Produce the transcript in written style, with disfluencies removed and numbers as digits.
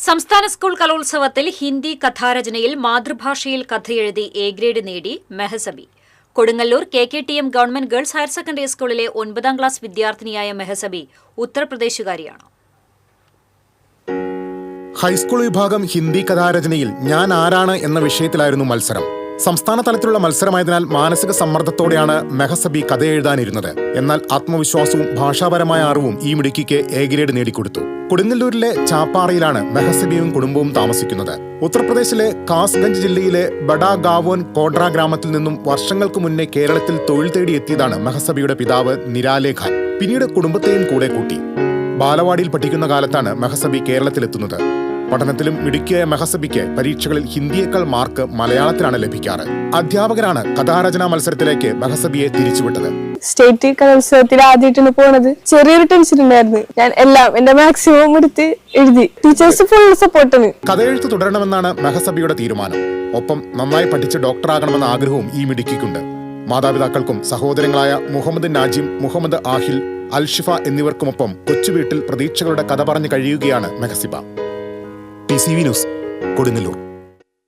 സംസ്ഥാന സ്കൂൾ കലോത്സവത്തിൽ ഹിന്ദി കഥാരചനയിൽ മാതൃഭാഷയിൽ കഥയെഴുതി എ ഗ്രേഡ് നേടി Mehzabi. Kodungallur KKTM government girls higher secondary സ്കൂളിലെ 9ാം ക്ലാസ് വിദ്യാർത്ഥിനിയായ മെഹസബി ഉത്തർപ്രദേശുകാരിയാണ്. ഹൈസ്കൂൾ വിഭാഗം ഹിന്ദി കഥാരചനയിൽ ഞാൻ ആരാണ് എന്ന വിഷയത്തിലായിരുന്നു മത്സരം. സംസ്ഥാന തലത്തിലുള്ള മത്സരമായതിനാൽ മാനസിക സമ്മർദ്ദത്തോടെയാണ് മെഹസബി കഥ എഴുതാനിരുന്നത്. എന്നാൽ ആത്മവിശ്വാസവും ഭാഷാപരമായ അറിവും ഈ മിടുക്കിക്ക് എ ഗ്രേഡ് നേടിക്കൊടുത്തു. കൊടുങ്ങല്ലൂരിലെ ചാപ്പാറയിലാണ് മെഹസബിയും കുടുംബവും താമസിക്കുന്നത്. ഉത്തർപ്രദേശിലെ കാസ്ഗഞ്ച് ജില്ലയിലെ ബഡാ ഗാവോൻ കോഡ്ര ഗ്രാമത്തിൽ നിന്നും വർഷങ്ങൾക്ക് മുന്നേ കേരളത്തിൽ തൊഴിൽ തേടി എത്തിയതാണ് മെഹസബിയുടെ പിതാവ് നിരാലെ ഖാൻ. പിന്നീട് കുടുംബത്തെയും കൂടെ കൂട്ടി. ബാലവാടിയിൽ പഠിക്കുന്ന കാലത്താണ് മെഹസബി കേരളത്തിലെത്തുന്നത്. പഠനത്തിലും മിടുക്കിയായ മെഹസബിക്ക് പരീക്ഷകളിൽ ഹിന്ദിയേക്കാൾ മാർക്ക് മലയാളത്തിലാണ് ലഭിക്കാറ്. അധ്യാപകരാണ് കഥാരചനാ മത്സരത്തിലേക്ക് മെഹസബിയെ തിരിച്ചുവിട്ടത്. സ്റ്റേറ്റ് കലോത്സവത്തിൽ ആദ്യമായിട്ടാണ് പോണത്. ചെറിയൊരു ടെൻഷൻ ഉണ്ടായിരുന്നു. ഞാൻ എല്ലാം എന്റെ മാക്സിമം എടുത്ത് എഴുതി. ടീച്ചേഴ്സ് ഫുൾ സപ്പോർട്ടാണ്. കഥയെഴുത്ത് തുടരണമെന്നാണ് മെഹസബിയുടെ തീരുമാനം. ഒപ്പം നന്നായി പഠിച്ച് ഡോക്ടറാകണമെന്ന ആഗ്രഹവും ഈ മിടുക്കിക്കുണ്ട്. മാതാപിതാക്കൾക്കും സഹോദരങ്ങളായ മുഹമ്മദ് നാജിം, മുഹമ്മദ് ആഹിൽ, അൽഷിഫ എന്നിവർക്കുമൊപ്പം കൊച്ചുവീട്ടിൽ പ്രതീക്ഷകളുടെ കഥ പറഞ്ഞു കഴിയുകയാണ് മെഹസിബ. TCV news, Kodungallur.